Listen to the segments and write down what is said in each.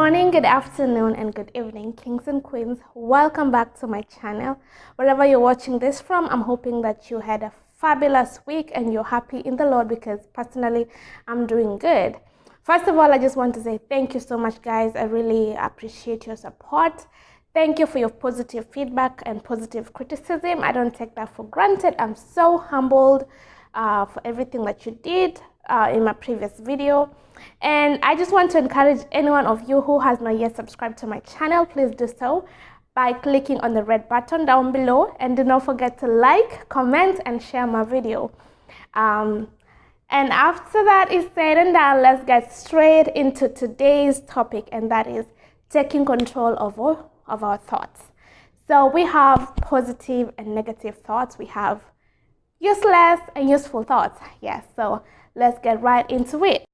morning, good afternoon, and good evening, kings and queens. Welcome back to my channel. Wherever you're watching this from, I'm hoping that you had a fabulous week and you're happy in the Lord, because personally, I'm doing good. First of all, I just want to say thank you so much, guys. I really appreciate your support. Thank you for your positive feedback and positive criticism. I don't take that for granted. I'm so humbled for everything that you did in my previous video. And I just want to encourage any one of you who has not yet subscribed to my channel, please do so by clicking on the red button down below, and do not forget to like, comment, and share my video. And after that is said and done, let's get straight into today's topic, and that is taking control of our thoughts. So we have positive and negative thoughts. We have useless and useful thoughts. Yes, so let's get right into it.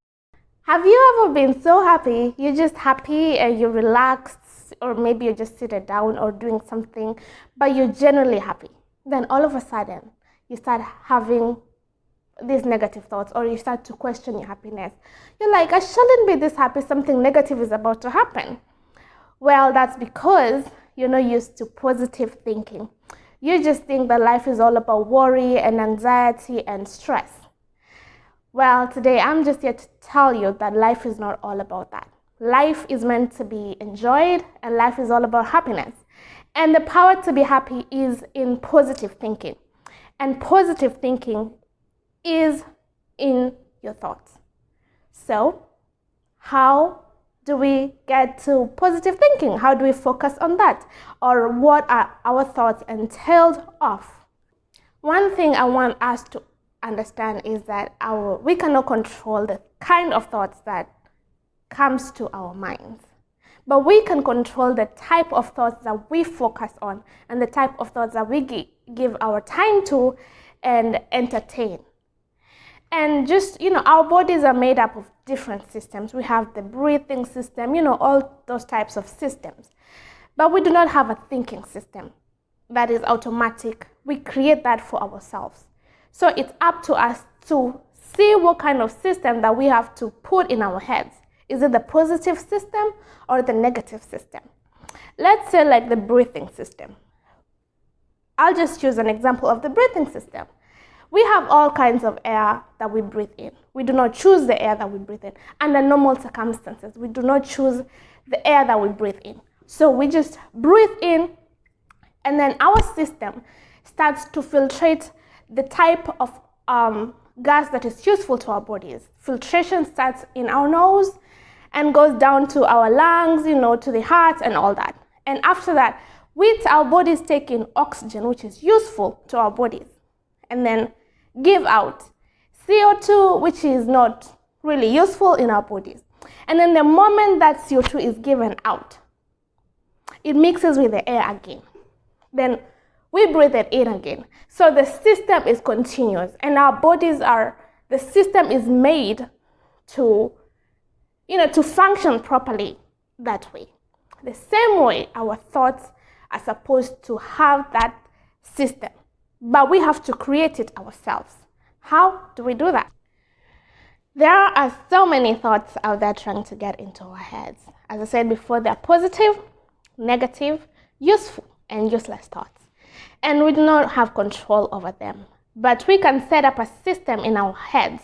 Have you ever been so happy, you're just happy and you're relaxed, or maybe you're just sitting down or doing something, but you're generally happy. Then all of a sudden, you start having these negative thoughts, or you start to question your happiness. You're like, I shouldn't be this happy, something negative is about to happen. Well, that's because you're not used to positive thinking. You just think that life is all about worry and anxiety and stress. Well, today I'm just here to tell you that life is not all about that. Life is meant to be enjoyed, and life is all about happiness. And the power to be happy is in positive thinking. And positive thinking is in your thoughts. So, how do we get to positive thinking? How do we focus on that? Or what are our thoughts entailed of? One thing I want us to understand is that we cannot control the kind of thoughts that comes to our minds, but we can control the type of thoughts that we focus on and the type of thoughts that we give our time to and entertain. And just, our bodies are made up of different systems. We have the breathing system, all those types of systems, but we do not have a thinking system that is automatic. We create that for ourselves. So it's up to us to see what kind of system that we have to put in our heads. Is it the positive system or the negative system? Let's say like the breathing system. I'll just choose an example of the breathing system. We have all kinds of air that we breathe in. We do not choose the air that we breathe in. Under normal circumstances, we do not choose the air that we breathe in. So we just breathe in, and then our system starts to filtrate the type of gas that is useful to our bodies. Filtration starts in our nose and goes down to our lungs, to the heart and all that. And after that, with our bodies take in oxygen, which is useful to our bodies, and then give out CO2, which is not really useful in our bodies. And then the moment that CO2 is given out, it mixes with the air again. Then we breathe it in again. So the system is continuous, and our bodies the system is made to, to function properly that way. The same way our thoughts are supposed to have that system, but we have to create it ourselves. How do we do that? There are so many thoughts out there trying to get into our heads. As I said before, they're positive, negative, useful, and useless thoughts. And we do not have control over them. But we can set up a system in our heads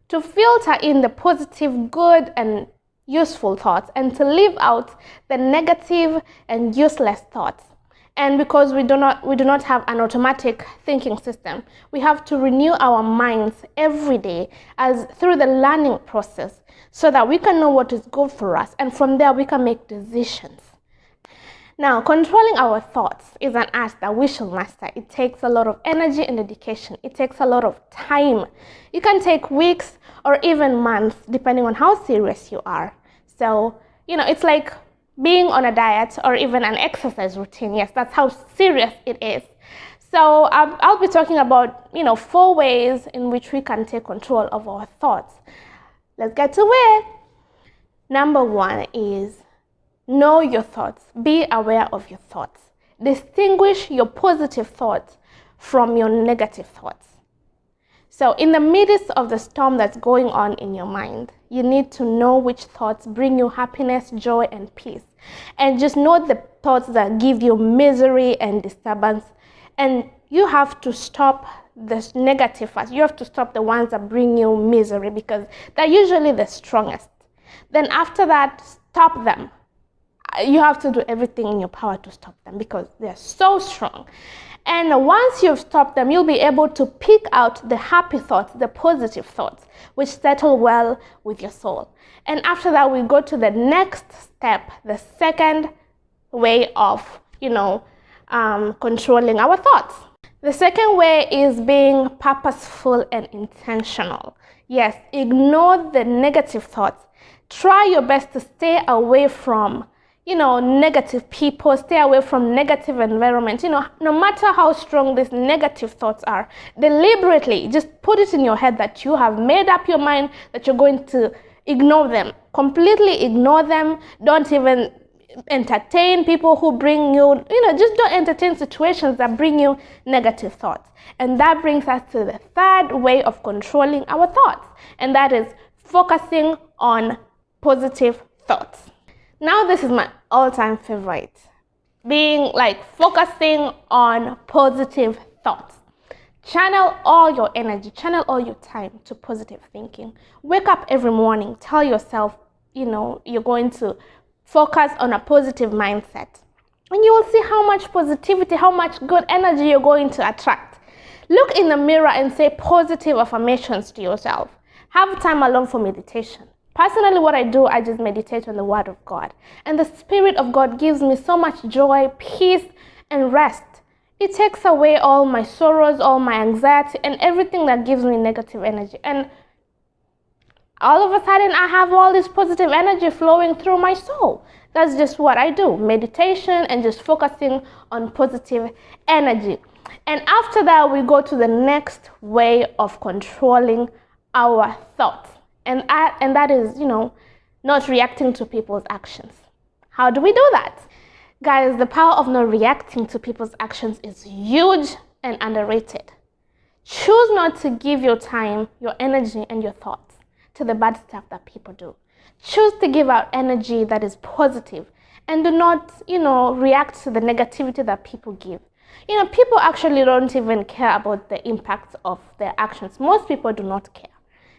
to filter in the positive, good, and useful thoughts, and to leave out the negative and useless thoughts. And because we do not have an automatic thinking system, we have to renew our minds every day through the learning process, so that we can know what is good for us, and from there we can make decisions. Now, controlling our thoughts is an art that we should master. It takes a lot of energy and dedication. It takes a lot of time. It can take weeks or even months, depending on how serious you are. So, it's like being on a diet or even an exercise routine. Yes, that's how serious it is. So I'll be talking about, 4 ways in which we can take control of our thoughts. Let's get to it. Number 1 is know your thoughts. Be aware of your thoughts. Distinguish your positive thoughts from your negative thoughts. So in the midst of the storm that's going on in your mind, you need to know which thoughts bring you happiness, joy, and peace. And just know the thoughts that give you misery and disturbance. And you have to stop the negative first. You have to stop the ones that bring you misery, because they're usually the strongest. Then after that, stop them. You have to do everything in your power to stop them, because they're so strong. And once you've stopped them, you'll be able to pick out the happy thoughts, the positive thoughts, which settle well with your soul. And after that, we go to the next step, the second way of, controlling our thoughts. The second way is being purposeful and intentional. Yes, ignore the negative thoughts. Try your best to stay away from negative people, stay away from negative environment. No matter how strong these negative thoughts are, deliberately just put it in your head that you have made up your mind that you're going to ignore them, completely ignore them. Don't even entertain people who bring you, just don't entertain situations that bring you negative thoughts. And that brings us to the third way of controlling our thoughts, and that is focusing on positive thoughts. Now, this is my all-time favorite, being focusing on positive thoughts. Channel all your energy, channel all your time to positive thinking. Wake up every morning, tell yourself, you're going to focus on a positive mindset. And you will see how much positivity, how much good energy you're going to attract. Look in the mirror and say positive affirmations to yourself. Have time alone for meditation. Personally, what I do, I just meditate on the Word of God. And the Spirit of God gives me so much joy, peace, and rest. It takes away all my sorrows, all my anxiety, and everything that gives me negative energy. And all of a sudden, I have all this positive energy flowing through my soul. That's just what I do. Meditation and just focusing on positive energy. And after that, we go to the next way of controlling our thoughts. And that is, not reacting to people's actions. How do we do that? Guys, the power of not reacting to people's actions is huge and underrated. Choose not to give your time, your energy, and your thoughts to the bad stuff that people do. Choose to give out energy that is positive, and do not, react to the negativity that people give. People actually don't even care about the impact of their actions. Most people do not care.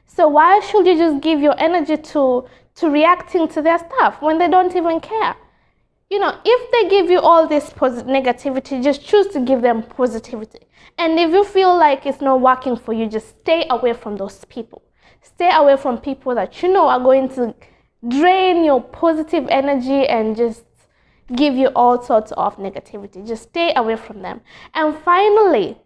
So why should you just give your energy to reacting to their stuff when they don't even care? If they give you all this negativity, just choose to give them positivity. And if you feel like it's not working for you, just stay away from those people. Stay away from people that are going to drain your positive energy and just give you all sorts of negativity. Just stay away from them. And finally,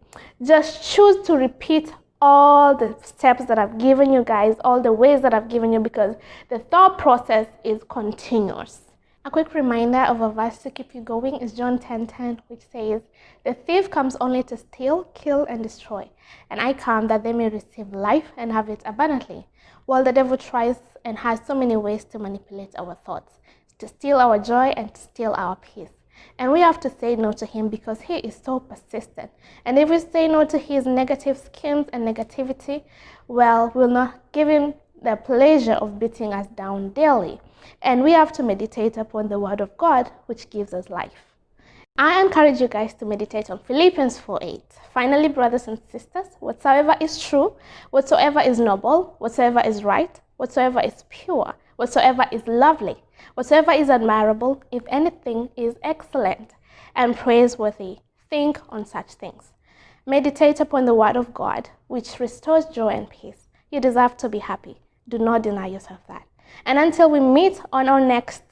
just choose to repeat all the steps that I've given you guys, all the ways that I've given you, because the thought process is continuous. A quick reminder of a verse to keep you going is John 10:10, which says, "The thief comes only to steal, kill, and destroy. And I come that they may receive life and have it abundantly." While the devil tries and has so many ways to manipulate our thoughts, to steal our joy and to steal our peace. And we have to say no to him, because he is so persistent. And if we say no to his negative schemes and negativity, we'll not give him the pleasure of beating us down daily. And we have to meditate upon the Word of God, which gives us life. I encourage you guys to meditate on Philippians 4:8. Finally, brothers and sisters, whatsoever is true, whatsoever is noble, whatsoever is right, whatsoever is pure, whatsoever is lovely, whatsoever is admirable, if anything is excellent and praiseworthy, think on such things. Meditate upon the Word of God, which restores joy and peace. You deserve to be happy. Do not deny yourself that. And until we meet on our next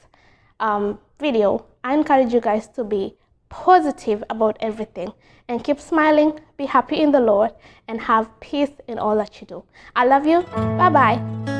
video, I encourage you guys to be positive about everything and keep smiling, be happy in the Lord, and have peace in all that you do. I love you. Bye-bye.